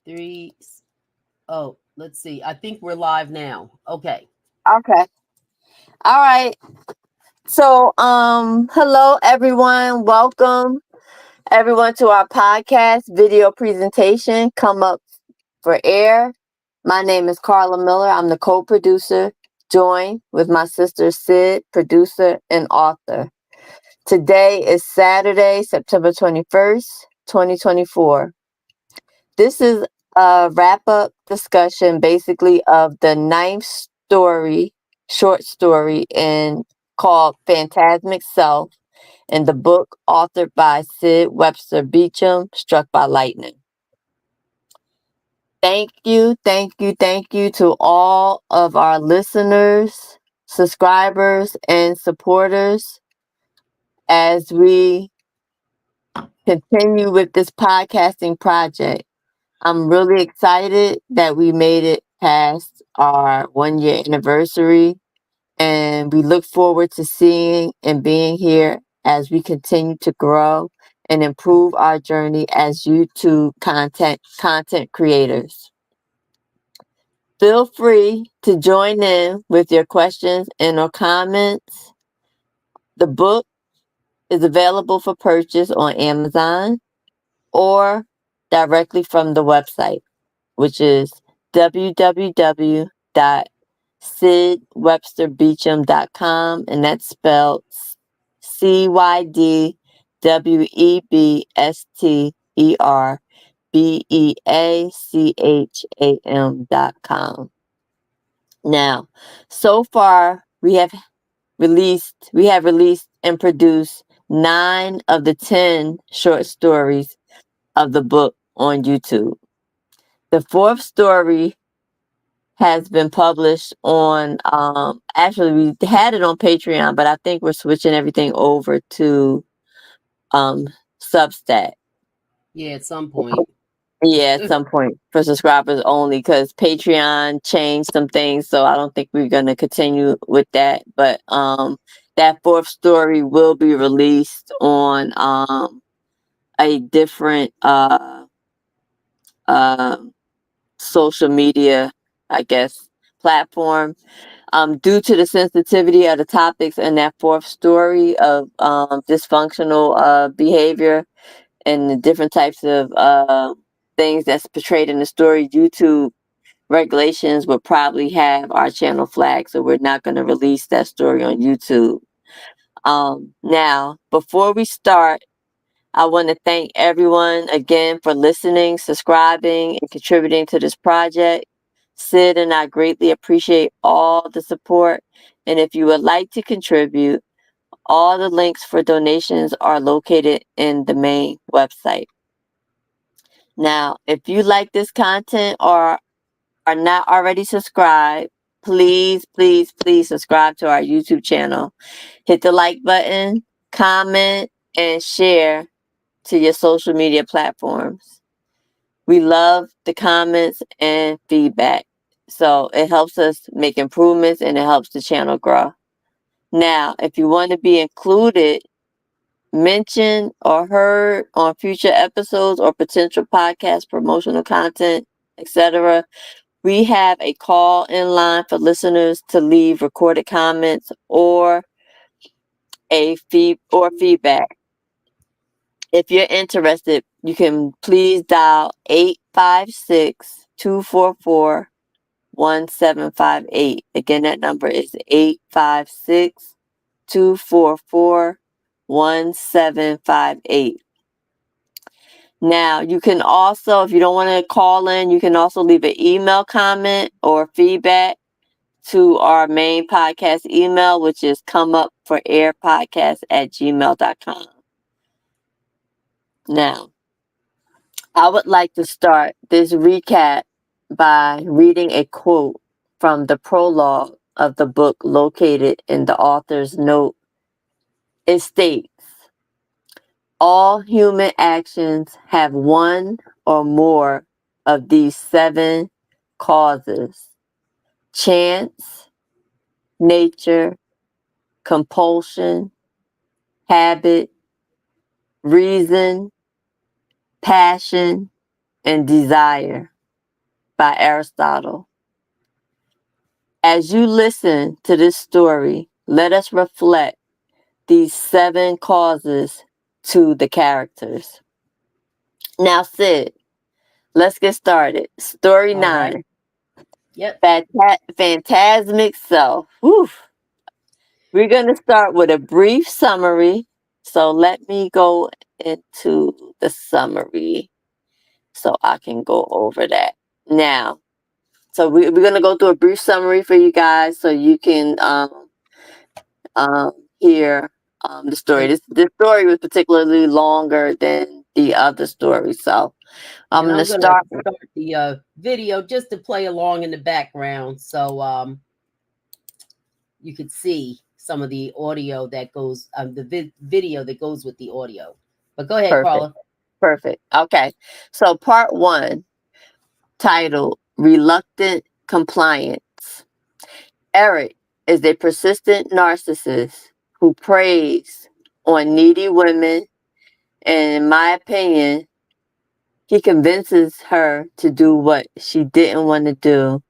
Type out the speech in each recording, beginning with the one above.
Three. Oh, let's see. I think we're live now. Okay. Okay. All right. Hello everyone. Welcome everyone to our podcast video presentation, Come Up for Air. My name is Carla Miller. I'm the co-producer, joined with my sister Sid, producer and author. Today is Saturday, September 21st, 2024. This is a wrap-up discussion basically of the ninth short story called Phantasmic Self in the book authored by Sid Webster Beecham, Struck by Lightning. Thank you to all of our listeners, subscribers, and supporters as we continue with this podcasting project. I'm really excited that we made it past our 1 year anniversary, and we look forward to seeing and being here as we continue to grow and improve our journey as YouTube content creators. Feel free to join in with your questions and or comments. The book is available for purchase on Amazon or directly from the website, which is www.sidwebsterbeecham.com, and that's spelled CYDWEBSTERBEACHAM.com. Now, so far we have released and produced 9 of the 10 short stories of the book on YouTube. The fourth story has been published on, actually we had it on Patreon, but I think we're switching everything over to Substack. Yeah, at some point. Yeah, at some point for subscribers only, because Patreon changed some things, so I don't think we're gonna continue with that. But that fourth story will be released on a different uh social media, I guess, platform. Due to the sensitivity of the topics in that fourth story of dysfunctional behavior and the different types of things that's portrayed in the story, YouTube regulations would probably have our channel flagged, so we're not going to release that story on YouTube. Now, before we start, I want to thank everyone again for listening, subscribing, and contributing to this project. Sid and I greatly appreciate all the support. And if you would like to contribute, all the links for donations are located in the main website. Now, if you like this content or are not already subscribed, please subscribe to our YouTube channel. Hit the like button, comment, and share to your social media platforms. We love the comments and feedback. So it helps us make improvements and it helps the channel grow. Now, if you want to be included, mentioned, or heard on future episodes or potential podcast promotional content, etc., we have a call in line for listeners to leave recorded comments or feedback. If you're interested, you can please dial 856-244-1758. Again, that number is 856-244-1758. Now, you can also, if you don't want to call in, you can also leave an email comment or feedback to our main podcast email, which is comeupforairpodcast@gmail.com. Now, I would like to start this recap by reading a quote from the prologue of the book located in the author's note. It states, all human actions have one or more of these 7 causes: chance, nature, compulsion, habit, reason, passion, and desire. by Aristotle. As you listen to this story, let us reflect these 7 causes to the characters. Now, Sid, let's get started. Story All right. 9, Yep. Phantasmic Self. Whew. We're going to start with a brief summary. So let me go into the summary so I can go over that. Now, so we're going to go through a brief summary for you guys so you can um, hear the story. And This story was particularly longer than the other story. So I'm and going to I'm gonna start. start the video just to play along in the background, so you could see some of the audio that goes, the video that goes with the audio. But go ahead, Perfect. Carla. Perfect. Okay. So part 1, titled Reluctant Compliance. Eric is a persistent narcissist who preys on needy women, and in my opinion, he convinces her to do what she didn't want to do,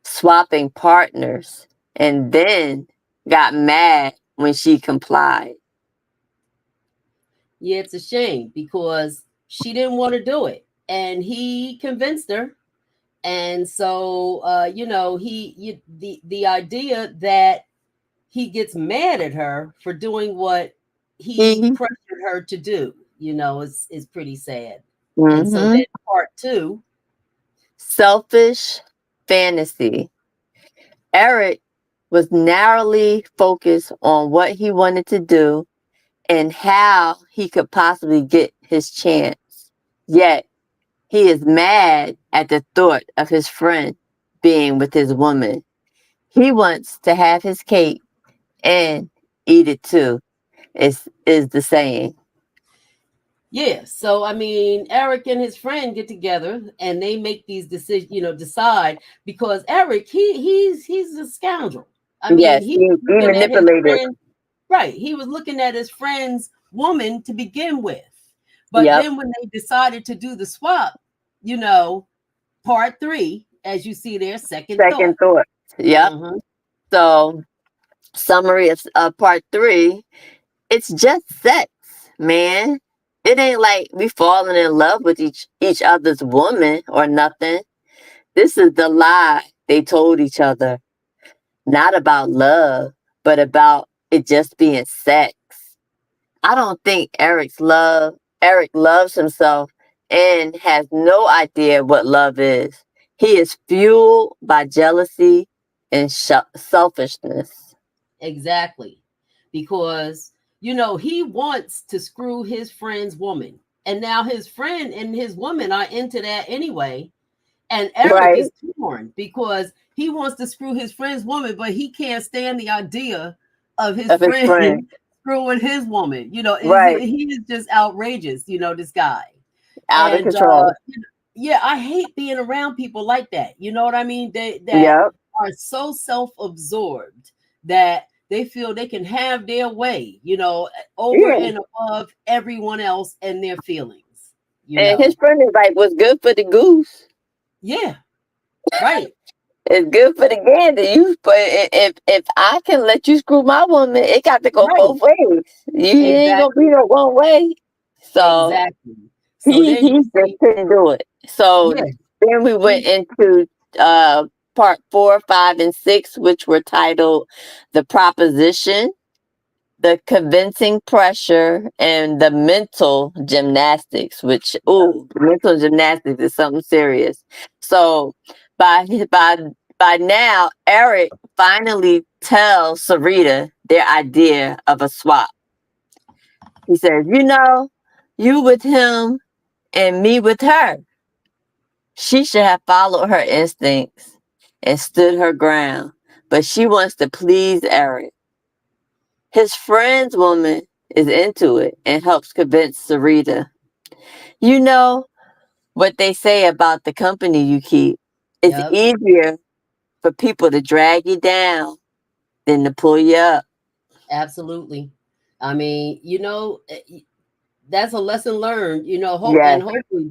swapping partners, and then got mad when she complied. Yeah, it's a shame because she didn't want to do it, and he convinced her. And so, the idea that he gets mad at her for doing what he He, pressured her to do, is pretty sad. And so mm-hmm. then part 2. Selfish fantasy. Eric was narrowly focused on what he wanted to do and how he could possibly get his chance. Yet, he is mad at the thought of his friend being with his woman. He wants to have his cake and eat it too, is the saying. Yeah, so I mean, Eric and his friend get together and they make these decisions, decide, because Eric, he's a scoundrel. I mean, Yes, he he was looking at his manipulated. friend, right? He was looking at his friend's woman to begin with. But Yep, then when they decided to do the swap, you know, part 3, as you see there, second second thought. thought. Yep. Hmm. So, summary of part 3, it's just sex, man. It ain't like we falling in love with each other's woman or nothing. This is the lie they told each other. Not about love, but about it just being sex. I don't think Eric loves himself and has no idea what love is. He is fueled by jealousy and selfishness. Exactly. Because, he wants to screw his friend's woman. And now his friend and his woman are into that anyway. And Eric Right. is torn because he wants to screw his friend's woman, but he can't stand the idea of his Of his friend friend. screwing his woman. Right. He is just outrageous, this guy. Out of And control. yeah, I hate being around people like that. You know what I mean? They that Yep. are so self-absorbed that they feel they can have their way, over Yeah. and above everyone else and their feelings, And his friend is like, what's good for the goose Yeah, right. is good for the gander. But if I can let you screw my woman, it got to go Right. both ways. You ain't gonna be Exactly. no one way. So Exactly. So then he you just see, couldn't do it. So yeah, then we went he into part 4, 5, and 6, which were titled "The Proposition," "The Convincing Pressure," and "The Mental Gymnastics." Which, ooh, mental gymnastics is something serious. So by by by now, Eric finally tells Sarita their idea of a swap. He says, you with him and me with her. She should have followed her instincts and stood her ground, but she wants to please Eric. His friend's woman is into it and helps convince Sarita. You know what they say about the company you keep. It's Yep, easier for people to drag you down than to pull you up. absolutely. I mean, that's a lesson learned, Yes, and hopefully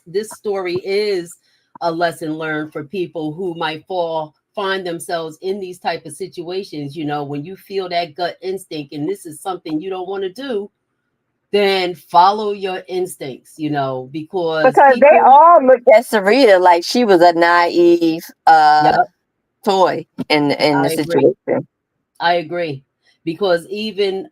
this story is a lesson learned for people who might find themselves in these type of situations. You know, when you feel that gut instinct and this is something you don't want to do, then follow your instincts, you know, because Because they people, all looked at Sarita like she was a naive yep, toy in the I agree. situation. I agree. Because even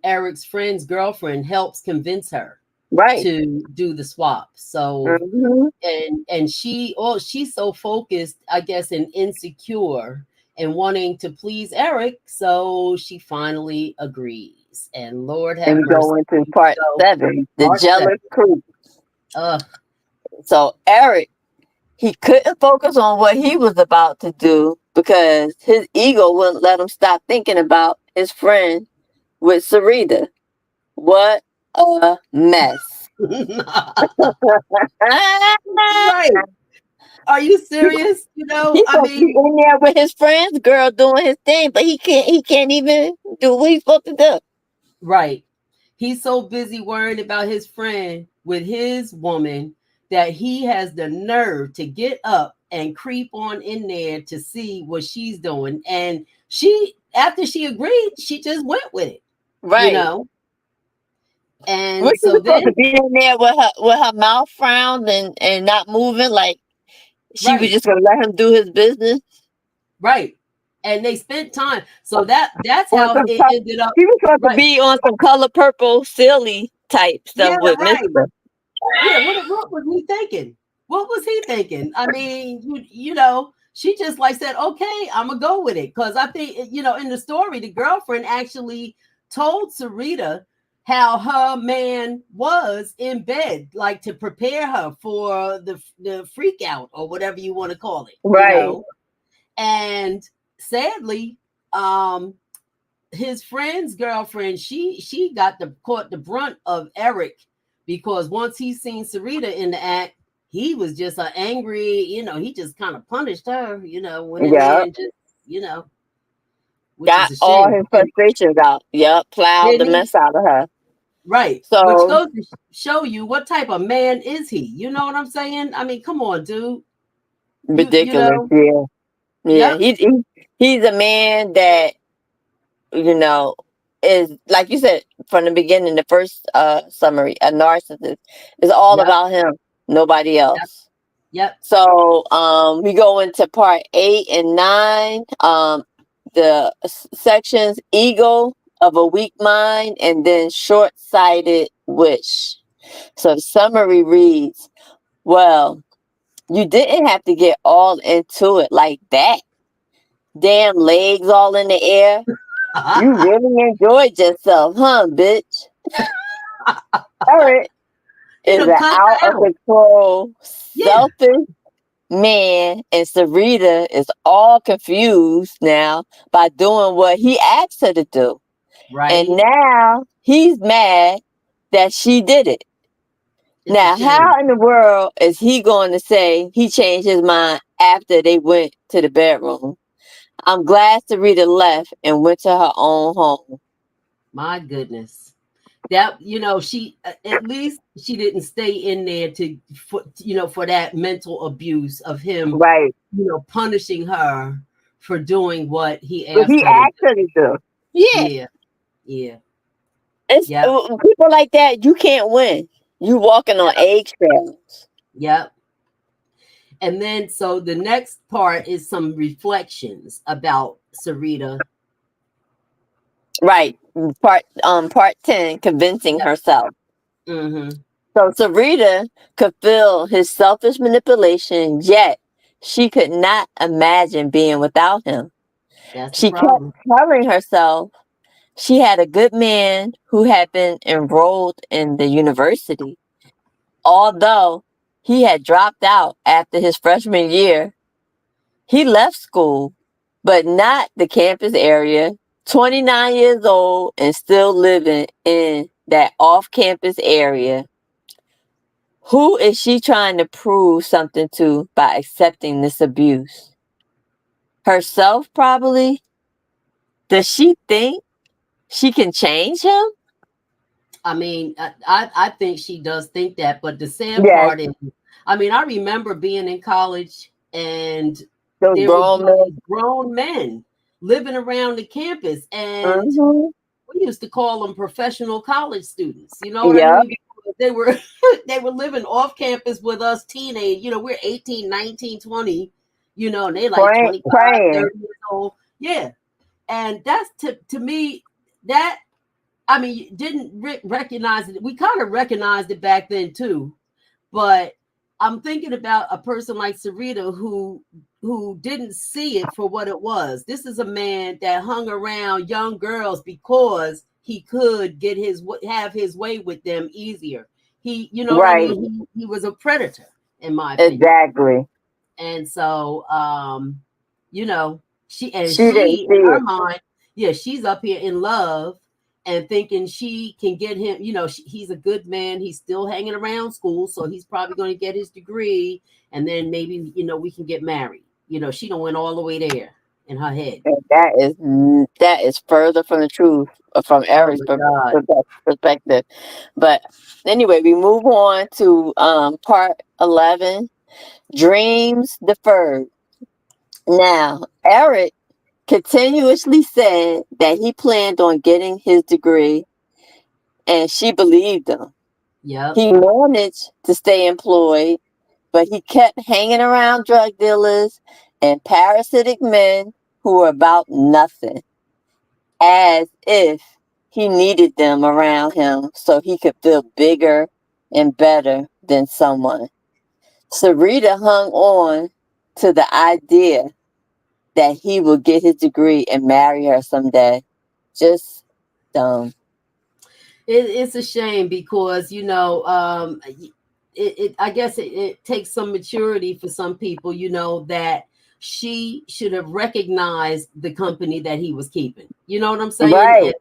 Eric's friend's girlfriend helps convince her Right. to do the swap. So Hmm. and she's so focused, I guess, and insecure and wanting to please Eric, so she finally agrees. And Lord And have we go mercy, into we part go 7, the part jealous 7. crew. Ugh, So Eric, he couldn't focus on what he was about to do because his ego wouldn't let him stop thinking about his friend with Sarita. What a mess. right? Are you serious? You know, He's I supposed to be mean, in there with his friends, girl, doing his thing, but he can't even do what he's supposed to do. right. He's so busy worrying about his friend with his woman that he has the nerve to get up and creep on in there to see what she's doing. And she, after she agreed, she just went with it, you Right. know? And What she so was supposed to then, be in there with her mouth frowned and not moving, like she was right, just gonna let him do his business right. And they spent time. So that's on how some it ended up. she was supposed to Right. be on some color purple silly type Yeah, stuff with right. Mister. Yeah, what was he thinking? What was he thinking? I mean, you know, she just like said, "Okay, I'm gonna go with it." Because I think, you know, in the story, the girlfriend actually told Sarita how her man was in bed, like to prepare her for the freak out or whatever you want to call it, you Right. know. And sadly, um, his friend's girlfriend, she got the caught the brunt of Eric, because once he seen Sarita in the act, he was just an angry, you know, he just kind of punished her, you know, went in there Yep. and just, you know, which is Got a all shame. his frustrations out. Yep. Plowed the Didn't he? mess out of her. Right. Which So goes to show you what type of man is he. You know what I'm saying? I mean, come on, dude. You ridiculous. know, Yeah. Yeah. yep, He's a man that, you know, is like you said from the beginning, the first summary, a narcissist. Is all yep, about him, nobody yep, else. yep. So we go into part 8 and 9. The sections ego of a weak mind and then short-sighted wish. So the summary reads, well, you didn't have to get all into it like that. Damn legs all in the air. You really enjoyed yourself, huh, bitch? Eric You is know, an cut out her of out. control, Yeah, selfish man, and Sarita is all confused now by doing what he asked her to do. And right. now he's mad that she did it. It's a Now, shame. how in the world is he going to say he changed his mind after they went to the bedroom? I'm glad Sarita left and went to her own home. My goodness. That, you know, she at least she didn't stay in there to for, you know, for that mental abuse of him, Right. you know, punishing her for doing what he But asked he her to do. asked her to do. Yeah. Yeah, yeah, It's yep, people like that, you can't win. You walking on yep, eggshells. yep. And then so the next part is some reflections about Sarita. Right. Part 10, convincing Yep. herself. Mm-hmm. So Sarita could feel his selfish manipulation, yet she could not imagine being without him. That's the She kept problem. telling herself she had a good man who had been enrolled in the university, although he had dropped out after his freshman year. He left school, but not the campus area, 29 years old and still living in that off campus area. Who is she trying to prove something to by accepting this abuse? Herself, probably? Does she think she can change him? I mean, I think she does think that, but the sad Yes. part is I mean, I remember being in college and Those there would grown be these men. grown men living around the campus, and Mm-hmm. we used to call them professional college students. You know what I Yep. mean? Because they were they were living off campus with us teenage, we're 18, 19, 20, and they like Praying, 25, praying. 30 years old. Yeah. And that's to me that I mean, you didn't recognize it. We kind of recognized it back then too, but I'm thinking about a person like Sarita who didn't see it for what it was. This is a man that hung around young girls because he could have his way with them easier. You know what I Right. mean? He was a predator, in my opinion. Exactly. And so, you know, She didn't she see in her it. mind, yeah, she's up here in love and thinking she can get him. He's a good man. He's still hanging around school, so he's probably going to get his degree, and then maybe we can get married. She don't went all the way there in her head. And that is further from the truth, from Oh Eric's my God. perspective. But anyway, we move on to part 11, dreams deferred. Now, Eric continuously said that he planned on getting his degree, and she believed him. Yep. He managed to stay employed, but he kept hanging around drug dealers and parasitic men who were about nothing, as if he needed them around him so he could feel bigger and better than someone. Sarita hung on to the idea that he will get his degree and marry her someday. Just dumb. It's a shame because I guess it takes some maturity for some people, that she should have recognized the company that he was keeping. You know what I'm saying? Right.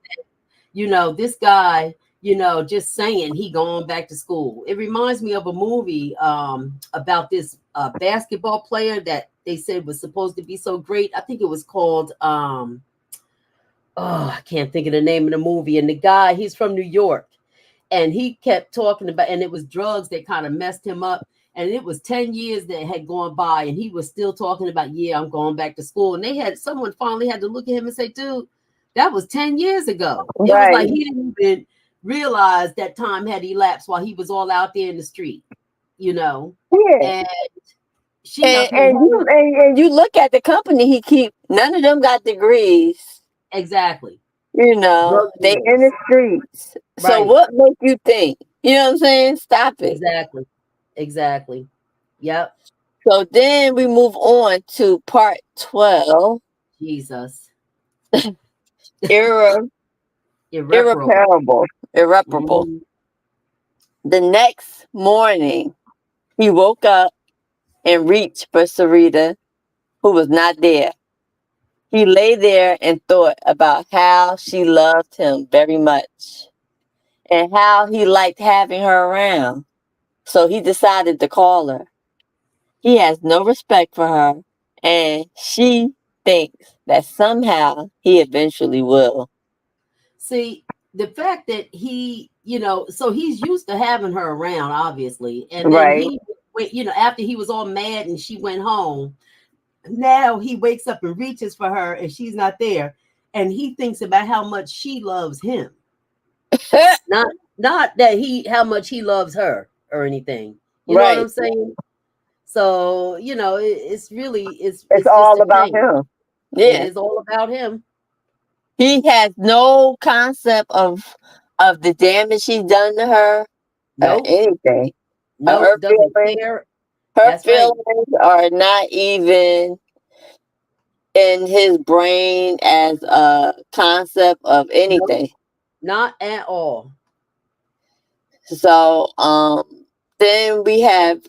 And this guy, just saying he going back to school. It reminds me of a movie about this basketball player that they said was supposed to be so great. I think it was called I can't think of the name of the movie. And the guy, he's from New York, and he kept talking about, and it was drugs that kind of messed him up. And it was 10 years that had gone by, and he was still talking about, yeah, I'm going back to school. And someone finally had to look at him and say, dude, that was 10 years ago. It was Right. like he didn't even realize that time had elapsed while he was all out there in the street, Yeah. and she And up here. and you and you look at the company he keep. None of them got degrees. Exactly. Drug They in the dealers. streets. So Right. what make you think? You know what I'm saying? Stop it. Exactly. Exactly. Yep. So then we move on to part 12, Jesus. irre- Irreparable. irreparable, irreparable. Mhm. The next morning, he woke up and reached for Sarita, who was not there. He lay there and thought about how she loved him very much and how he liked having her around. So he decided to call her. He has no respect for her, and she thinks that somehow he eventually will. See, the fact that so he's used to having her around, obviously. And then Right, he went, after he was all mad and she went home, now he wakes up and reaches for her and she's not there. And he thinks about how much she loves him. Not not that how much he loves her or anything. You know what right. I'm saying? So, it's really It's it's just all a about shame. him. It Yeah, is all about him. he has no concept of the damage he's done to her or Nope. anything. Nope. Doesn't care. Her That's right. feelings are not even in his brain as a concept of Nope. anything. Not at all. So then we have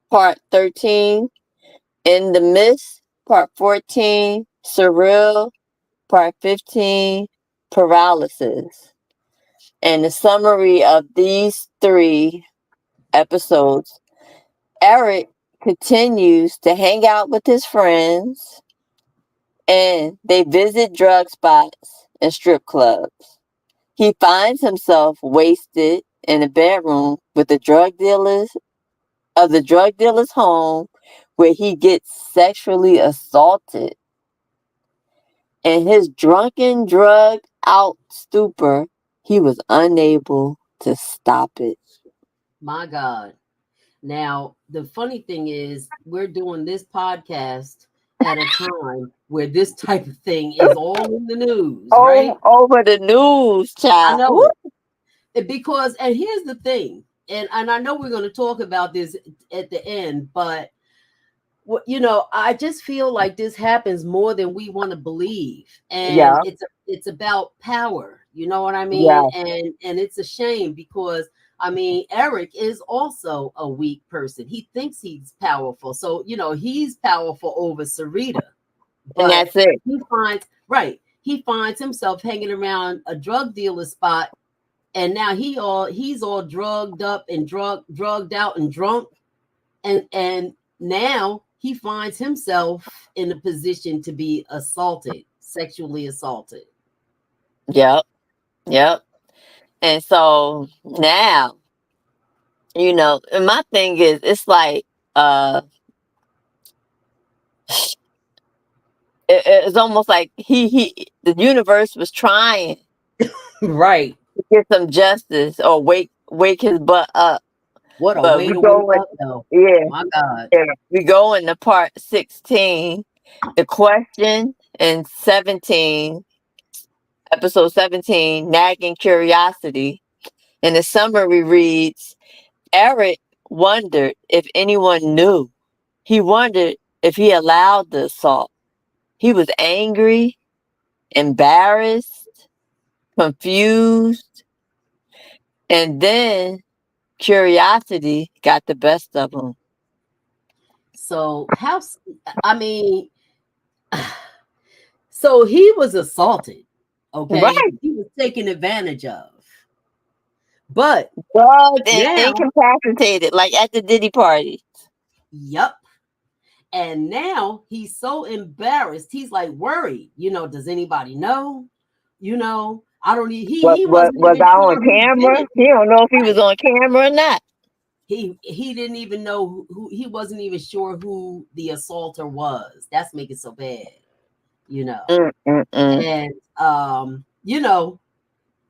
part 13, In the Mist, part 14, Surreal, part 15, Paralysis. And the summary of these 3 episodes, Eric continues to hang out with his friends and they visit drug spots and strip clubs. He finds himself wasted in a bedroom with the drug dealers of the drug dealer's home where he gets sexually assaulted. In his drunken, drugged out stupor, he was unable to stop it. My God. Now, the funny thing is, we're doing this podcast at a time where this type of thing is all in the news, Oh, right? over the news, I child. know Woo. it. Because, and here's the thing, and I know we're going to talk about this at the end, but I just feel like this happens more than we want to believe, and Yeah, it's about power. You know what I mean? yeah, And it's a shame because I mean Eric is also a weak person. He thinks he's powerful, so he's powerful over Sarita, and but that's it. he finds himself hanging around a drug dealer spot, and now he's all drugged up and drugged out and drunk, and now he finds himself in a position to be sexually assaulted. Yep, yep. And so now, and my thing is, it's like, uh, it's almost like the universe was trying Right. to get some justice or wake his butt up. What a But way we to go wake with, up, though. yeah, My God. yeah, we go into part 16, the question, and 17, episode 17, nagging curiosity. And the summary reads, Eric wondered if anyone knew. He wondered if he allowed the assault. He was angry, embarrassed, confused, and then curiosity got the best of him. So I mean, so he was assaulted. Okay, Right. he was taken advantage of. But Drugged and now, incapacitated, like at the Diddy party. yep. And now he's so embarrassed. He's like worried. Does anybody know? I don't. He wasn't Was even I on sure who did camera? it. He don't know if he was Right. on camera or not. He didn't even know who. He wasn't even sure who the assaulter was. That's making it so bad. You know. Mm-mm-mm. And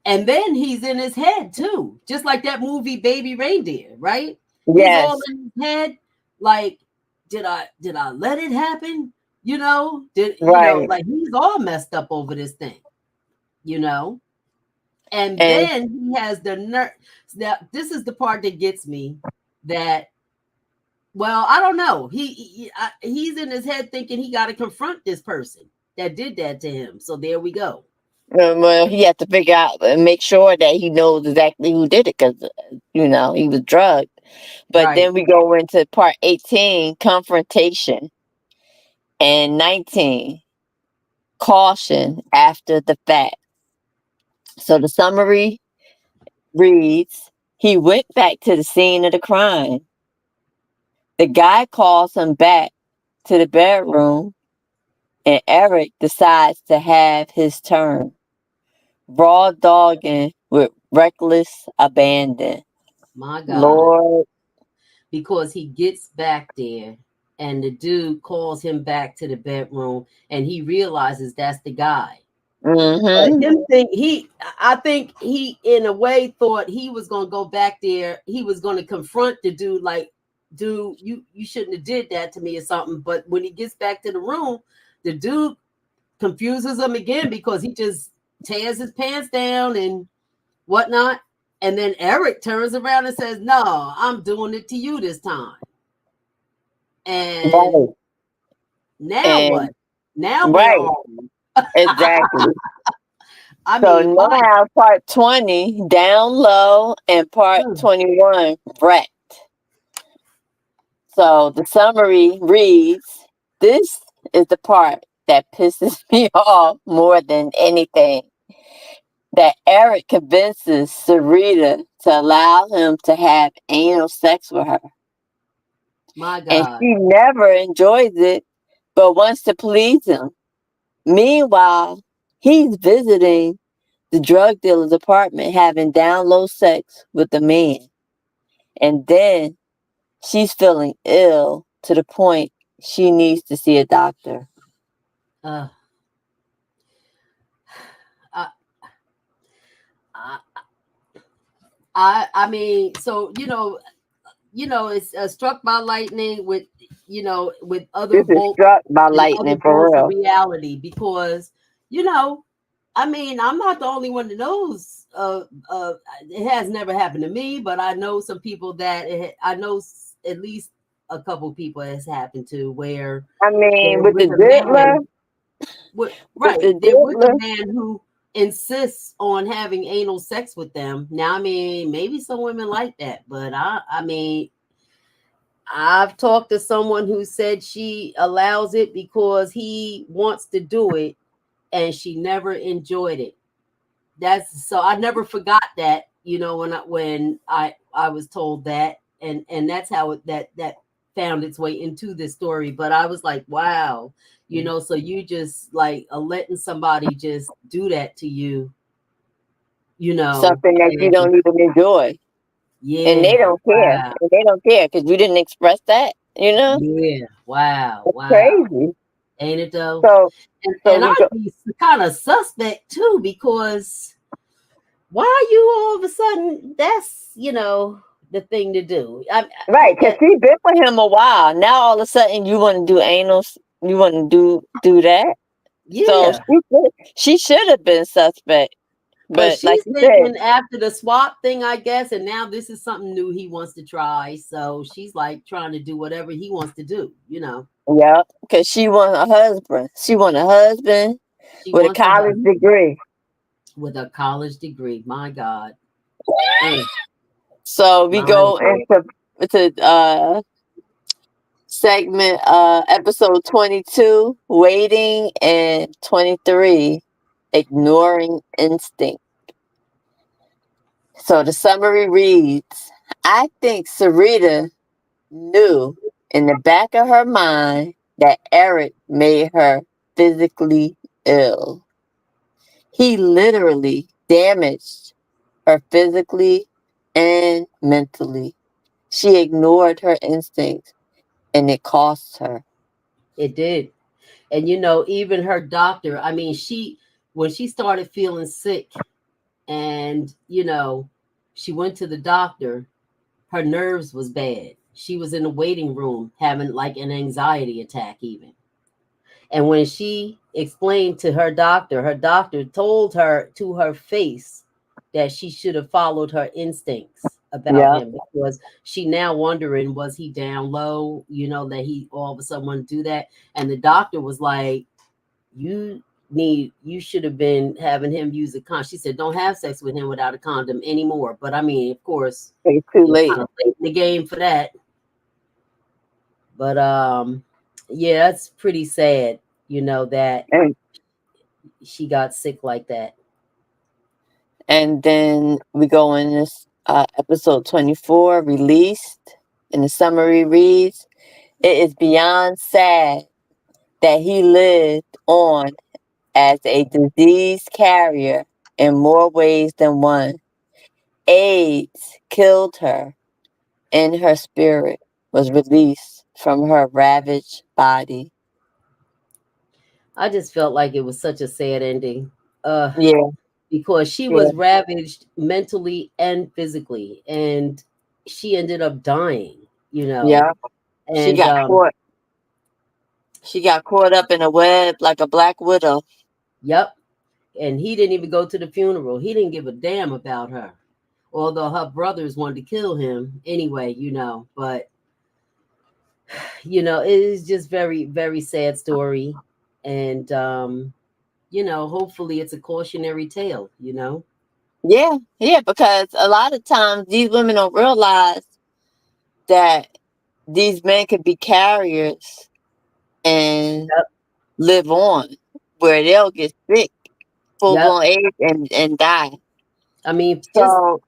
and then he's in his head too, just like that movie Baby Reindeer, right? He's all Yes, in his head, like, did I let it happen? right. Like he's all messed up over this thing, you know. And And then he has the nerve. Now, this is the part that gets me. That well, I don't know. He's in his head thinking he got to confront this person that did that to him. So there we go. well, he had to figure out and make sure that he knows exactly who did it because, he was drugged. But Right. then we go into part 18, confrontation, and 19, caution after the fact. So the summary reads, he went back to the scene of the crime. The guy calls him back to the bedroom, and Eric decides to have his turn, raw dogging with reckless abandon. My God. Lord. Because he gets back there and the dude calls him back to the bedroom and he realizes that's the guy. But Mm-hmm. I think he in a way thought he was gonna go back there. He was gonna confront the dude like, dude, you shouldn't have did that to me or something. But when he gets back to the room, the dude confuses him again because he just tears his pants down and whatnot. And then Eric turns around and says, no, I'm doing it to you this time. And Right. now And what? Now where right, are we? exactly. I So mean, my now part 20, down low, and part God. 21, wrecked. So the summary reads, this is the part that pisses me off more than anything. That Eric convinces Sarita to allow him to have anal sex with her. My And God. she never enjoys it, but wants to please him. Meanwhile, he's visiting the drug dealer's apartment, having down low sex with the man. And then she's feeling ill to the point she needs to see a doctor. Uh, I, I, I mean, so it's struck by lightning with with other This is bolts struck by and other lightning for bolts of real. reality because I mean, I'm not the only one that knows. It has never happened to me, but I know some people that I know at least a couple people it's happened to where I they're mean, with the with a diddler, man. with Right, the they're with a diddler, man who insists on having anal sex with them. Now, I mean, maybe some women like that, but I mean, I've talked to someone who said she allows it because he wants to do it and she never enjoyed it. That's so I never forgot that, when I was told that, and that's how that found its way into this story. But I was like, wow, so you just like letting somebody just do that to you, something that you and don't even enjoy. And they yeah, don't care. wow, And they don't care because you didn't express that, you know? yeah, wow, It's wow, crazy. ain't it though? So so And we I'd go be kind of suspect too because why are you all of a sudden that's the thing to do. right, because she been with him a while. Now all of a sudden you want to do anal, you want to do that. So Yeah, she should have been suspect. but But like she's you said, thinking after the swap thing, I guess, and now this is something new he wants to try, so she's like trying to do whatever he wants to do. yeah, because she want a husband. She want a husband She with a wants a college husband degree. with a college degree. My God. Mm, So we my go God. into segment episode 22, waiting, and 23, ignoring instinct. So the summary reads, I think Sarita knew in the back of her mind that Eric made her physically ill. He literally damaged her physically and mentally. She ignored her instincts and it cost her. It did. And even her doctor, I mean, when she started feeling sick and she went to the doctor, her nerves was bad. She was in the waiting room having like an anxiety attack even. And when she explained to her doctor told her to her face that she should have followed her instincts about Yeah. him because she now wondering was he down low, that he all of a sudden wanted to do that. And the doctor was like, you should have been having him use a condom. She said, don't have sex with him without a condom anymore. But I mean, of course, It's too it's late. kind of late in the game for that. But yeah, that's pretty sad, that And she got sick like that. and then we go in this episode 24, released. And the summary reads, it is beyond sad that he lived on as a disease carrier in more ways than one. AIDS killed her, and her spirit was released from her ravaged body. I just felt like it was such a sad ending. Yeah, Because she yeah, was ravaged mentally and physically, and she ended up dying. yeah. She And got caught. She got caught up in a web like a black widow. yep. And he didn't even go to the funeral. He didn't give a damn about her. Although her brothers wanted to kill him anyway. But it is just very, very sad story. And hopefully it's a cautionary tale. Yeah, yeah, because a lot of times these women don't realize that these men could be carriers and Yep. live on, where they'll get sick, full Yep. blown AIDS, and die. I mean, just So,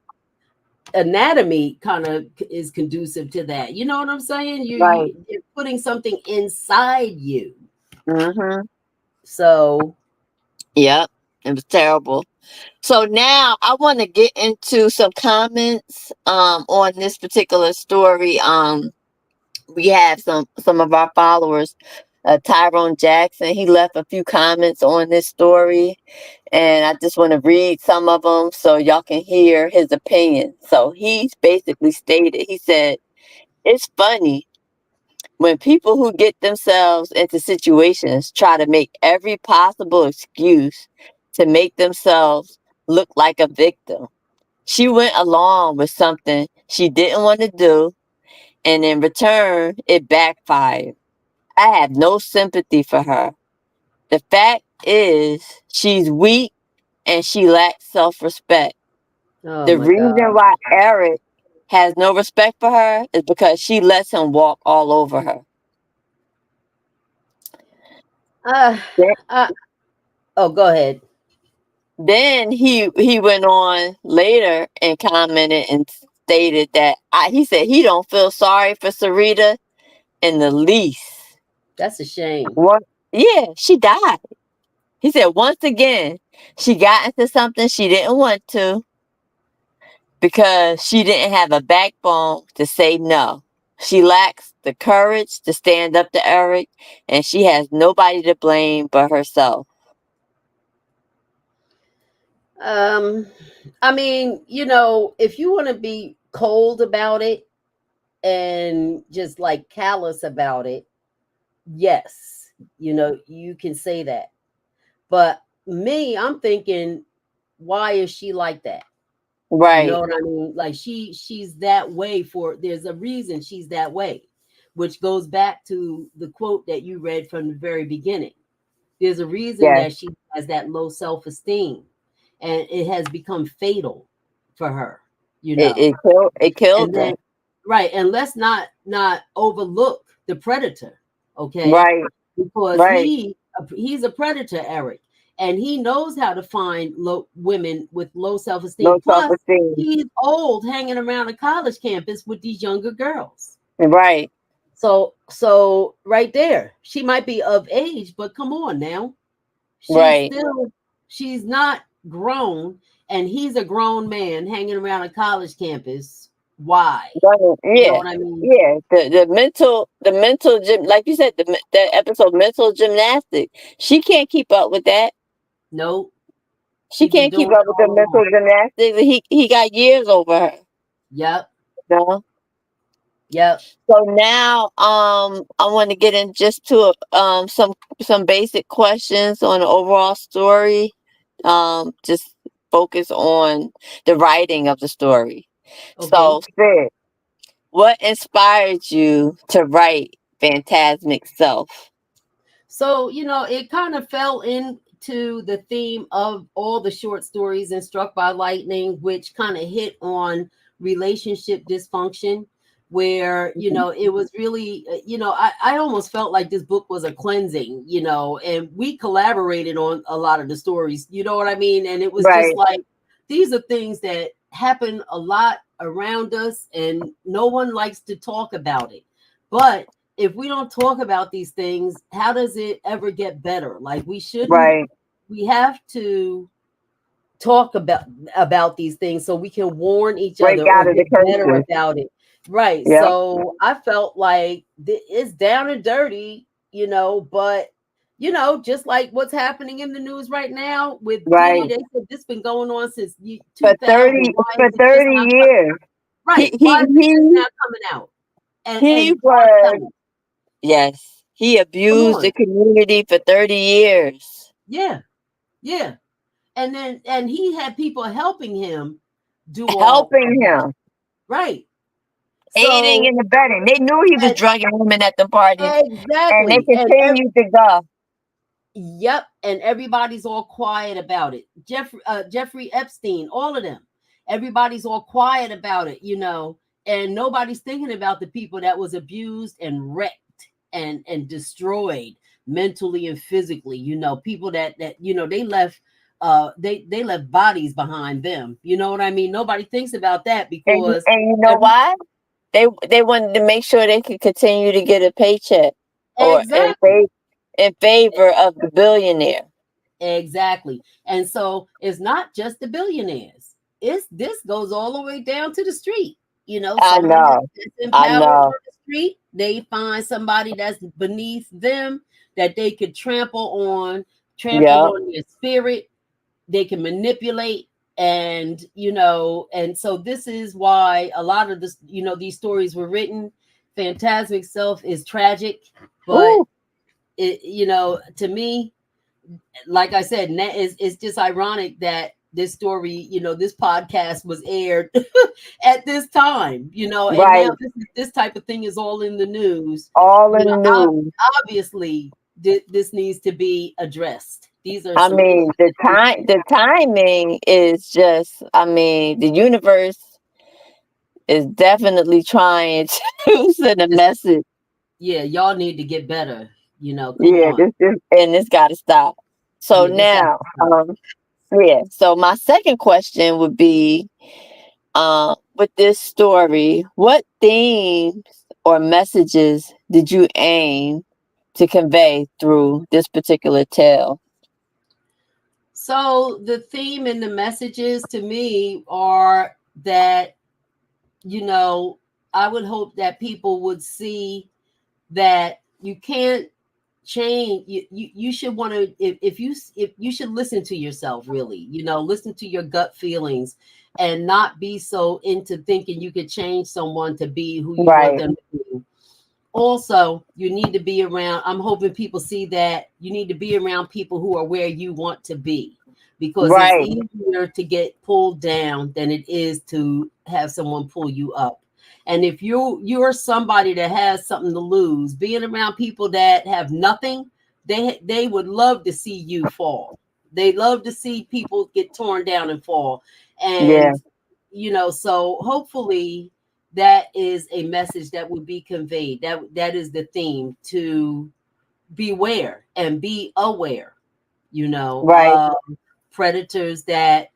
anatomy kind of is conducive to that. You know what I'm saying? like, You're putting something inside you. mm-hmm. So Yep, it was terrible. So now I want to get into some comments on this particular story. we have some of our followers. Tyrone Jackson, he left a few comments on this story, and I just want to read some of them so y'all can hear his opinion. So he's basically stated, he said, it's funny when people who get themselves into situations try to make every possible excuse to make themselves look like a victim. She went along with something she didn't want to do, and in return, it backfired. I have no sympathy for her. The fact is, she's weak and she lacks self respect. Oh The my reason God. why Eric has no respect for her is because she lets him walk all over her. Uh, uh, oh, go ahead. Then he went on later and commented and stated that he said he don't feel sorry for Sarita in the least. That's a shame. What? Yeah, she died. He said once again she got into something she didn't want to because she didn't have a backbone to say no. She lacks the courage to stand up to Eric, and she has nobody to blame but herself. Um, I mean, if you want to be cold about it and just like callous about it, yes, you can say that. But me, I'm thinking, why is she like that? You know Right. what I mean? Like she's that way there's a reason she's that way, which goes back to the quote that you read from the very beginning. There's a reason Yes. that she has that low self-esteem, and it has become fatal for her, you It know. it killed it And killed her. then right, and let's not overlook the predator, okay? Right. Because Right. he's a predator, Eric, and he knows how to find women with low Low self-esteem. self Plus, esteem. he's old hanging around a college campus with these younger girls. Right. So right there, she might be of age, but come on now. Right. She's not grown, and he's a grown man hanging around a college campus. Why? Right. You know Yeah. what I mean? Yeah. The mental gym, like you said, that episode mental gymnastics. She can't keep up with that. Nope. She She's been can't keep doing up it with the all mental along. gymnastics. He got years over her. Yep. You know? Yep. So now, I want to get in just to some basic questions on the overall story. Just focus on the writing of the story. Okay. So, Sid, what inspired you to write Phantasmic Self? So, it kind of fell into the theme of all the short stories in Struck by Lightning, which kind of hit on relationship dysfunction, where, it was really, I almost felt like this book was a cleansing, and we collaborated on a lot of the stories, you know what I mean? And it was just Right, like, these are things that happen a lot around us, and no one likes to talk about it. But if we don't talk about these things, how does it ever get better? Like right. we have to talk about these things so we can warn each Break other or out of the get better curses. about it. Right. Yep. So I felt like it's down and dirty, but just like what's happening in the news right now with Diddy, Right. they said this been going on since For 2000. 30 Why for is it just 30 now years. He right? he Why is it just he now coming out? he And R. was Kelly, yes. He come abused on. the community for 30 years. Yeah. Yeah. And he had people helping him do all of Helping that. him. Right. Aiding So and abetting. They knew he was and drugging women at the parties, and they exactly. continued to go. Yep, and everybody's all quiet about it. Jeffrey Epstein, all of them. Everybody's all quiet about it, and nobody's thinking about the people that was abused and wrecked and destroyed mentally and physically, people that they left they left bodies behind them. You know what I mean? Nobody thinks about that because And you know every why? They wanted to make sure they could continue to get a paycheck, or exactly. in favor of the billionaire. Exactly. And so it's not just the billionaires. This goes all the way down to the street. I Someone know. that's in I power on know. the street, they find somebody that's beneath them that they could trample Yep. on their spirit, they can manipulate. And and so this is why a lot of this, these stories were written. Phantasmic Self is tragic, but Ooh, to me, like I said, it's just ironic that this story, this podcast was aired at this time, and right. now this type of thing is all in the news. All in the news. Obviously, this needs to be addressed. These are I some mean, the timing is just, I mean, the universe is definitely trying to send a message. yeah, y'all need to get better. Come Yeah, on. this got to stop. So Yeah, this got now, to stop. yeah. So my second question would be, with this story, what themes or messages did you aim to convey through this particular tale? So the theme and the messages to me are that, I would hope that people would see that you can't change. You should want to, if you should listen to yourself, really, listen to your gut feelings, and not be so into thinking you could change someone to be who you want Right, them to be. Also, you need to be around, I'm hoping people see that you need to be around people who are where you want to be, because it's right, easier to get pulled down than it is to have someone pull you up. And if you're somebody that has something to lose, being around people that have nothing, they would love to see you fall. They love to see people get torn down and fall. yeah, And so hopefully that is a message that would be conveyed. That is the theme, to beware and be aware, right. predators that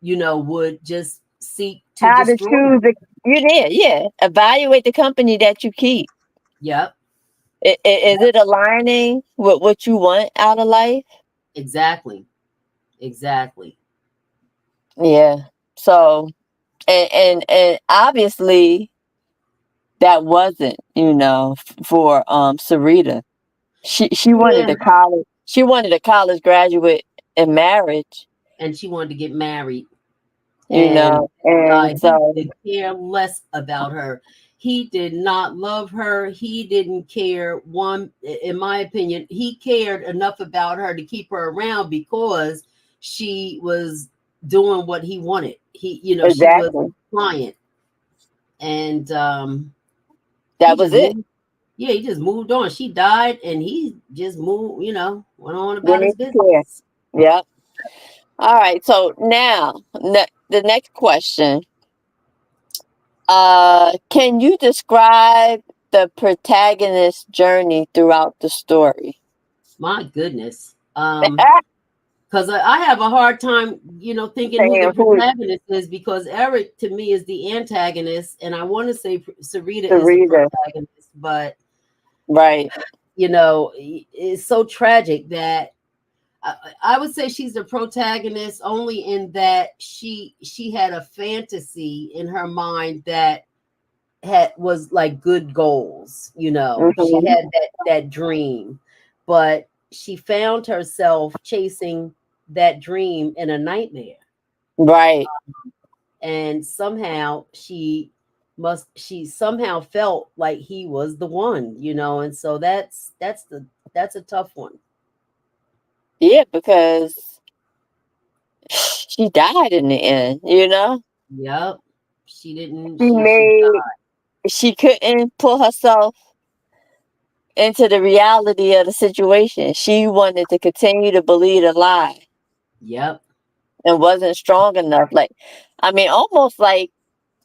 would just seek to How to destroy choose you. the you did, yeah. Evaluate the company that you keep. Yep, Is it aligning with what you want out of life? exactly, exactly. Yeah. So, and obviously that wasn't, for Sarita. She wanted Yeah, a college graduate in marriage, and she wanted to get married, you and know, and he so could care less about her. He did not love her. He didn't care one, in my opinion. He cared enough about her to keep her around because she was doing what he wanted. She was exactly. client, and he That was just it. moved. Yeah, he just moved on. She died, and he just moved. Went on about Didn't his even care. business. Yep. All right. So now the next question. Can you describe the protagonist's journey throughout the story? My goodness. Because I have a hard time, thinking who the Saying who is protagonist is, because Eric to me is the antagonist, and I want to say Sarita the is the reader, protagonist, but right? it's so tragic that I would say she's the protagonist only in that she had a fantasy in her mind that was like good goals. She Hmm. had that dream, but she found herself chasing that dream in a nightmare, Right. and somehow she somehow felt like he was the one, and so that's a tough one. Yeah, because she died in the end. Yep, she didn't She she made she couldn't pull herself into the reality of the situation. She wanted to continue to believe a lie Yep. and wasn't strong enough. Like, I mean, almost like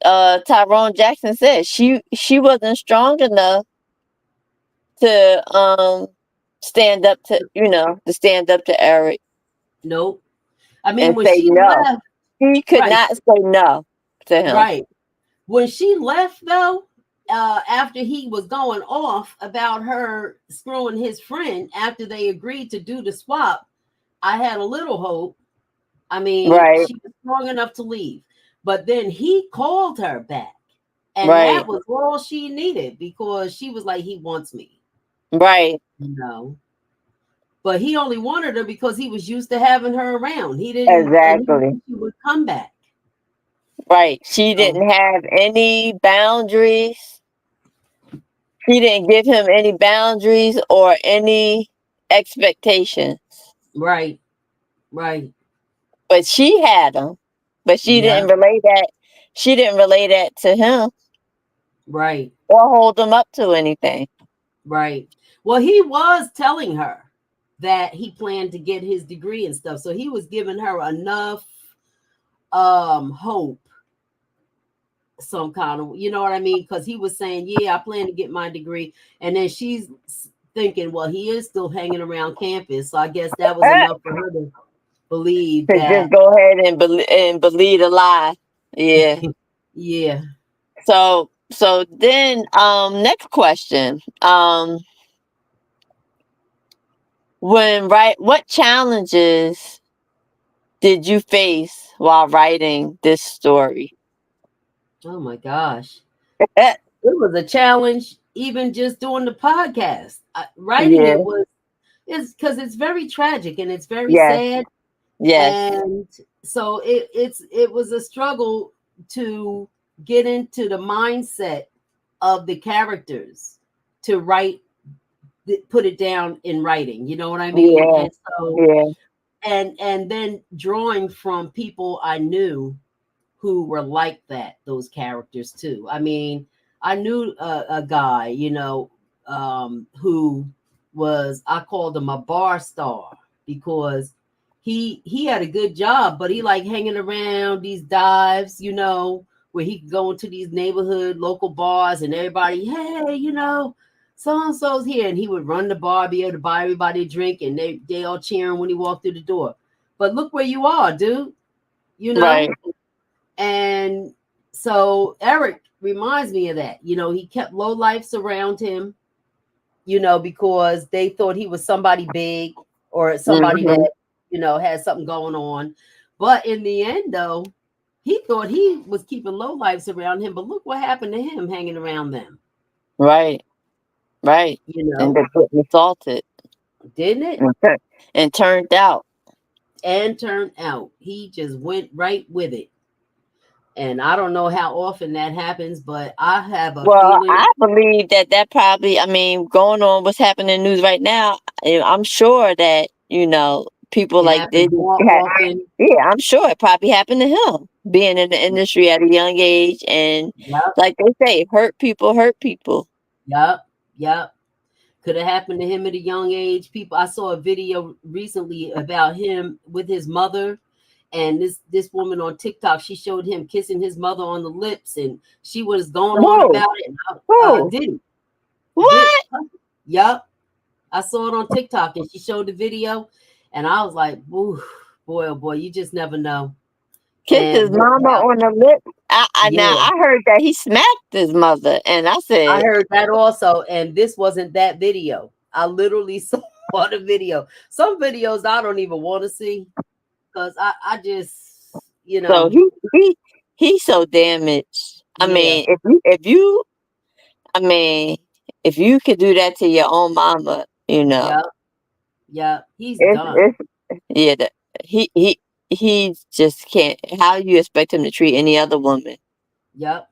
Tyrone Jackson said, she wasn't strong enough to stand up to Eric Nope. I mean, and when say she no. left, He could right, not say no to him. right. When she left, though, after he was going off about her screwing his friend after they agreed to do the swap, I had a little hope. I mean, Right. she was strong enough to leave, but then he called her back. And that Right. was all she needed because she was like, he wants me, Right. you know. But he only wanted her because he was used to having her around. He didn't, and he Exactly. knew she would come back. Right. She So, didn't have any boundaries. She didn't give him any boundaries or any expectations. right, right. But she had them. But she Yeah, didn't relay that. She didn't relay that to him right, or hold him up to anything. right. Well, he was telling her that he planned to get his degree and stuff. So he was giving her enough hope, some kind of, you know what I mean? Because he was saying, yeah, I plan to get my degree. And then she's thinking, well, he is still hanging around campus. So I guess that was enough for her to believe To just that. go ahead and believe the lie. Yeah. Yeah. So then next question. What challenges did you face while writing this story? Oh my gosh. It was a challenge, even just doing the podcast. Writing Yeah. it was, is because it's very tragic and it's very Yes. sad. Yes. And so it was a struggle to get into the mindset of the characters to write, put it down in writing, you know what I mean? Yeah. And so Yeah. and then drawing from people I knew who were like that, those characters too. I mean, I knew a guy, who was, I called him a bar star because he had a good job, but he like hanging around these dives, where he could go into these neighborhood local bars and everybody, hey, so and so's here, and he would run the bar, be able to buy everybody a drink, and they all cheering when he walked through the door. But look where you are, dude. You Right. know, and so Eric reminds me of that. He kept low lifes around him, because they thought he was somebody big or somebody Hmm. that, had something going on. But in the end, though, he thought he was keeping low lives around him. But look what happened to him hanging around them, Right. Right. you And know, they put assaulted didn't it? and turned out. And turned out he just went right with it. And I don't know how often that happens, but I have a Well, feeling. I believe that probably, I mean, going on what's happening in the news right now, I'm sure that, people It like happens this. more often. Yeah, I'm sure it probably happened to him being in the industry at a young age. And Yep, like they say, hurt people hurt people. yep, yep. Could have happened to him at a young age. People, I saw a video recently about him with his mother, and this woman on TikTok, she showed him kissing his mother on the lips, and she was going on Whoa, about it. And whoa, did what? Yep, I saw it on TikTok, and she showed the video, and I was like, "Ooh, boy, oh boy, you just never know." Kiss his And mama how, on the lip. Now yeah, I heard that he smacked his mother, and I I said, heard that also, and this wasn't that video. I literally saw the video. Some videos I don't even want to see because I just, so he's so damaged. I yeah, mean, I mean, if you could do that to your own mama, yeah, yeah, he's done. it's yeah, he he he just can't. How you expect him to treat any other woman? Yep.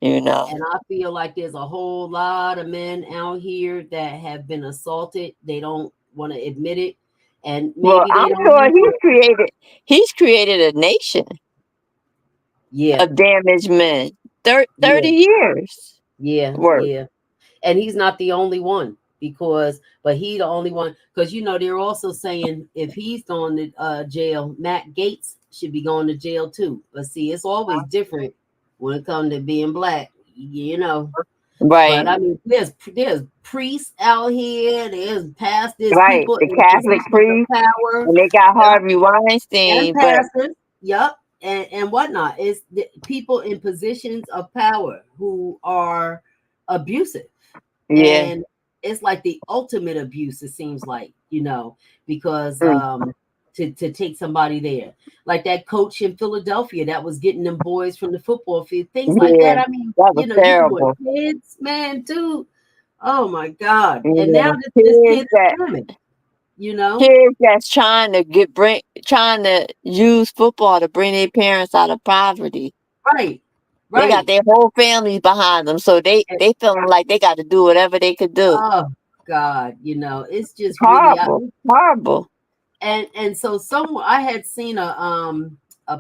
You know. And I feel like there's a whole lot of men out here that have been assaulted. They don't want to admit it. And Well, maybe they I'm don't sure have to. he's created a nation Yeah, of damaged men. 30 yeah, years yeah, worth. yeah. And he's not the only one but he the only one because they're also saying if he's going to jail, Matt Gaetz should be going to jail too. But see, it's always different when it comes to being black, you know. But Right, I mean, there's priests out here, there's right. people The in Catholic positions of priest, power, and they got yep, Harvey and Weinstein, but pastors, yep, and whatnot. It's the people in positions of power who are abusive, yeah. and it's like the ultimate abuse. It seems like because Mm. to take somebody there. Like that coach in Philadelphia that was getting them boys from the football field, things like Yeah, that. I mean, that was you doing terrible. kids, man, dude. Oh my God. And Yeah, now this kid is swimming, you know? kids that's trying to use football to bring their parents out of poverty. Right. They got Right. their whole families behind them, so And, they feeling like they got to do whatever they could do. oh God, it's just really Horrible, horrible. and so I had seen a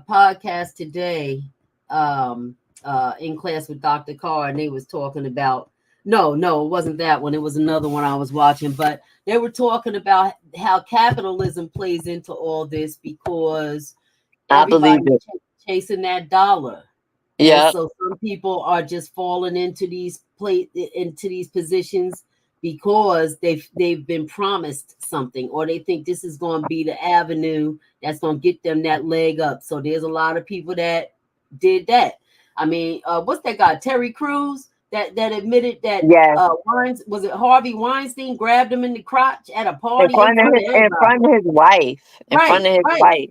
podcast today in class with Dr. Carr, and they was talking about no, it wasn't that one. It was another one I was watching, but they were talking about how capitalism plays into all this because I believe everybody's it. chasing that dollar. And Yep, so some people are just falling into these positions because they've been promised something, or they think this is going to be the avenue that's going to get them that leg up. So there's a lot of people that did that. I mean, what's that guy, Terry Crews, that admitted that yes. was it Harvey Weinstein grabbed him in the crotch at a In party in front of front of in everybody. front of his wife. In front Right, of his right. wife.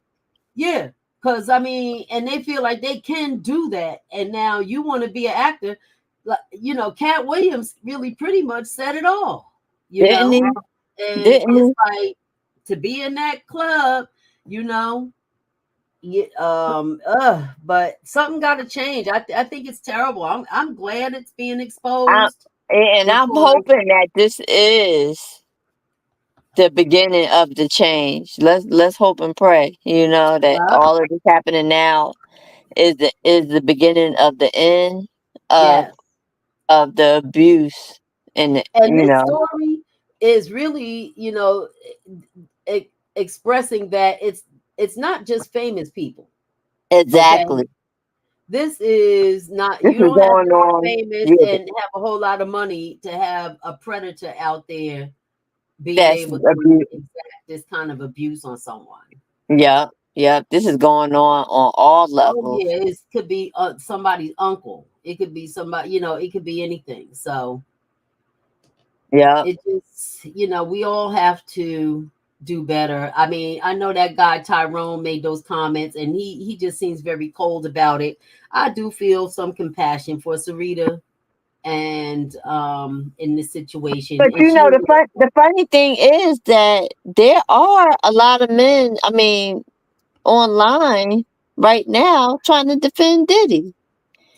Yeah, because I mean, and they feel like they can do that, and now you want to be an actor, like Cat Williams really pretty much said it all, Didn't he? and Didn't it's he? like to be in that club, you know, yeah, but something got to change. I think it's terrible. I'm glad it's being I, exposed and I'm because hoping that this is the beginning of the change. Let's hope and pray. That uh, all of this happening now is the beginning of the end of yes, the abuse, and and this story is really expressing that it's not just famous people. Okay, exactly. this is not. This You is don't have to going be on. famous Yeah, and have a whole lot of money to have a predator out there being that's able to abuse. exact this kind of abuse on someone. Yeah, yeah. This is going on all Oh levels. yeah, it could be somebody's uncle. It could be somebody. It could be anything. So Yeah. it just, we all have to do better. I mean, I know that guy Tyrone made those comments, and he just seems very cold about it. I do feel some compassion for Sarita and in this situation, But and she the funny thing is that there are a lot of men, I mean, online right now trying to defend Diddy.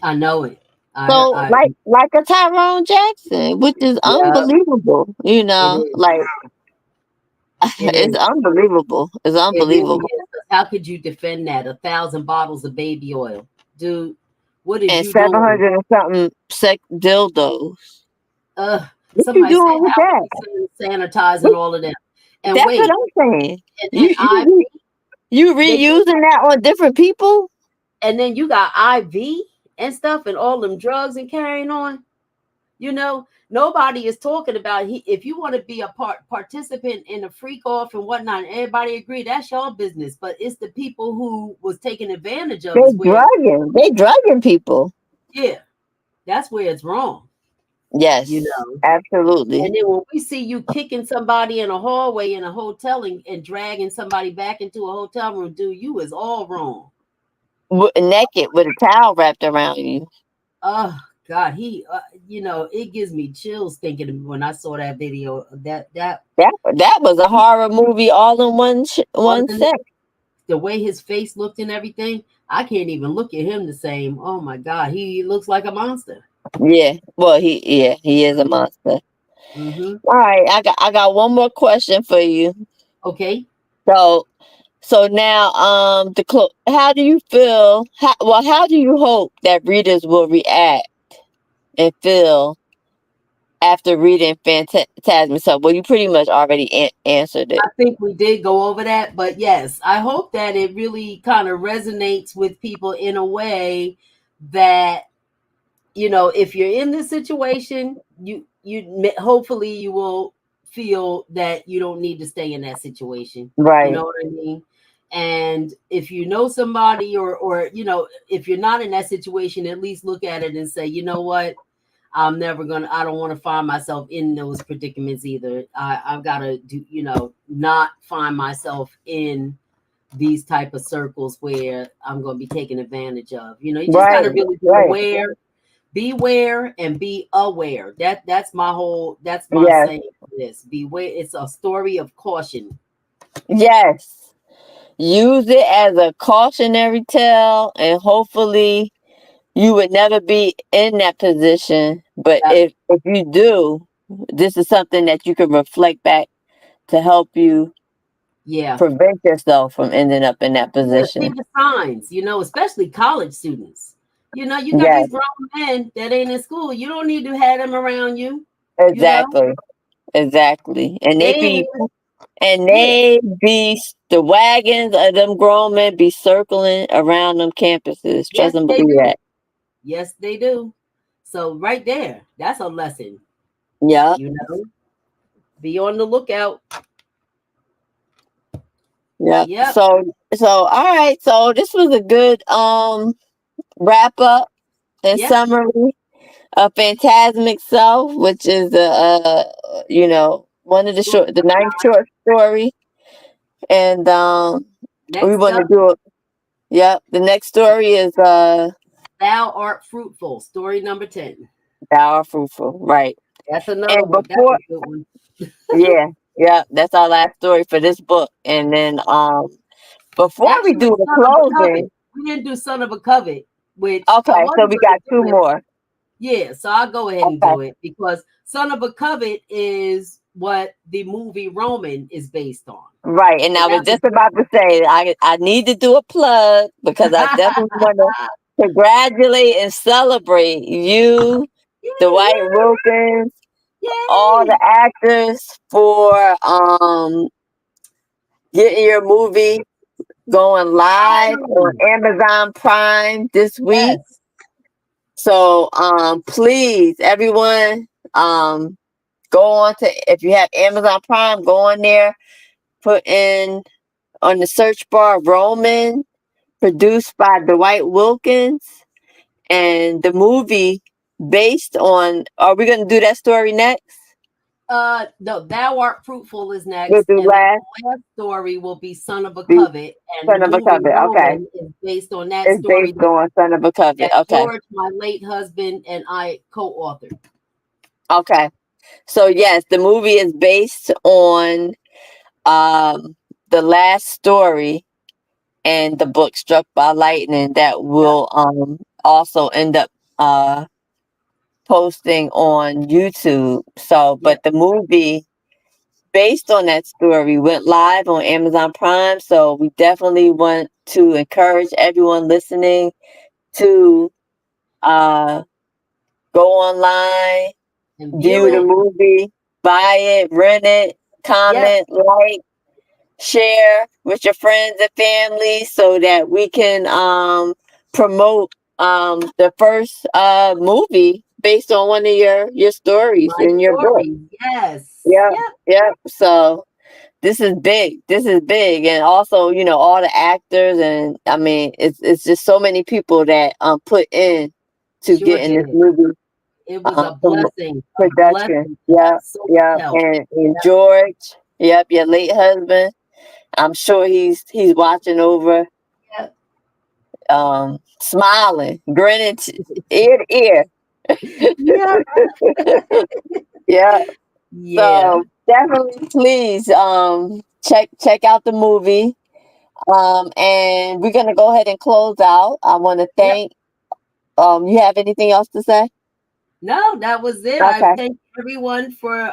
I know it. So I like a Tyrone Jackson, which is Yeah, unbelievable, it is. like It it's is. unbelievable. It's It really unbelievable. is. 'Cause how could you defend that? 1,000 bottles of baby oil, dude. What is And you doing? 700 and something sex dildos. What you Somebody said, doing with how that? is he sanitizing all of them? And That's what wait, I'm saying. and then You you IV, you they think, reusing that on different people? and then you got IV and stuff, and all them drugs and carrying on. Nobody is talking about if you want to be a participant in a freak off and whatnot. Everybody agree that's your business, but it's the people who was taking advantage of is where, They drugging people. yeah, that's where it's wrong. You Yes, know. absolutely. And then when we see you kicking somebody in a hallway in a hotel and dragging somebody back into a hotel room, dude, you is all wrong. Naked with a towel wrapped around you. Oh God, it gives me chills thinking when I saw that video. That was a horror movie all in one Wasn't set. it the way his face looked and everything? I can't even look at him the same. Oh my God, he looks like a monster. Yeah. Well, he is a monster. Mm-hmm. All right, I got one more question for you. Okay. So now how do you feel? How do you hope that readers will react and feel after reading Phantasmic? So, well, you pretty much already answered it. I think we did go over that, but yes, I hope that it really kind of resonates with people in a way that, if you're in this situation, you hopefully you will feel that you don't need to stay in that situation. You Right. know what I mean? And if you know somebody, or if you're not in that situation, at least look at it and say, you know what? I don't want to find myself in those predicaments either. I've got to do, not find myself in these type of circles where I'm going to be taken advantage of. You know, you just got Right, to really be right. aware, beware, and be aware. That's my whole. That's my Yes, saying for this. Beware. It's a story of caution. yes. Use it as a cautionary tale, and hopefully you would never be in that position. But Yep. if you do, this is something that you can reflect back to help you Yeah. prevent yourself from ending up in that Yeah. See position. the signs. You know, especially college students. You know, you got Yes, these grown men that ain't in school. You don't need to have them around you. You know, exactly, exactly. they ain't even. And Yeah. the wagons of them grown men be circling around them campuses. Trust Yes, and they believe do. that. Yes, they do. So right there, that's a lesson. Yeah, You know, be on the lookout. yeah. Yep. So all right. So this was a good wrap up and Yep. summary of Phantasmic Self, which is one of Story the number ninth short story, and we Next want to up, do it. Yep. The next story is thou art fruitful. Story number 10. Thou Art Fruitful, right? That's another And one. That's a before, good one. yeah, yeah, that's our last story for this book. And then before we Actually, do the son of a covet. closing, We didn't do son of a covet, which I okay, so wasn't we going got to two do it. more. Yeah, so I'll go ahead and Okay, do it because son of a covet is what the movie Roman is based on. right. And So I was that was just about to say I need to do a plug because I definitely want to congratulate and celebrate you, Dwight yeah, Wilkins, all the yay. actors for getting your movie going live on Finally. Amazon Prime this week. Yes. So please everyone go on to, if you have Amazon Prime, go on there, put in on the search bar Roman, produced by Dwight Wilkins, and the movie based on, are we gonna do that story next? No, thou art fruitful is We'll next, do and then last the last story will be son of a the covet, and the Son of a movie Covet. Okay. Roman is based on that It's story based on Son of a that Covet. Okay. George, my late husband, and I co-authored. Okay. So yes, the movie is based on um the last story and the book Struck by Lightning that Yep, will also end up posting on YouTube. So yep, but the movie based on that story went live on Amazon Prime. So we definitely want to encourage everyone listening to uh go online, and view view the it. movie, buy it, rent it, Yep, comment, like, share with your friends and family so that we can promote the first movie based on one of your stories my in your book. story. Yes, Yep, yep, yep. So this is big. This is big. And also, all the actors, and I mean it's just so many people that put in to sure getting this did. movie It was a from blessing, a production. blessing. Yep, So much yep. help. And George, yep, your late husband. I'm sure he's watching over, Yep. smiling, grinning ear to ear. Yeah, Yeah. yeah, So definitely, please check out the movie. And we're gonna go ahead and close out. I want to yep. thank. You have anything else to say? No, that was it. I Okay. thank everyone for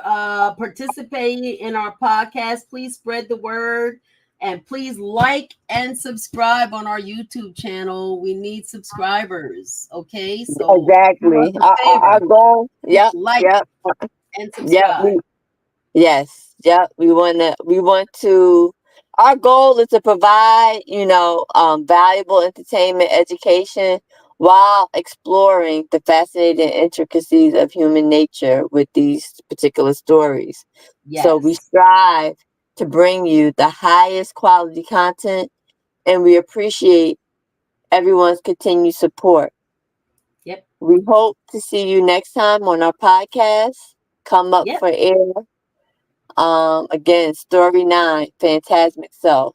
participating in our podcast. Please spread the word and please like and subscribe on our YouTube channel. We need subscribers. Okay, so do us Exactly. a Our favor, goal. hit Yep. like Yep. and Yep. subscribe. Yes, yep. We want to our goal is to provide, valuable entertainment education while exploring the fascinating intricacies of human nature with these particular stories. So we Yes. strive to bring you the highest quality content, and we appreciate everyone's continued support. Yep. We hope to see you next time on our podcast. Come up Yep. for air. Again, story 9, Phantasmic Self.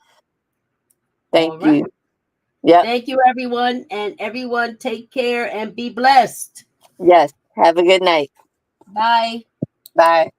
Thank All right. you. Yep. Thank you, everyone. And everyone take care and be blessed. Yes. Have a good night. Bye. Bye.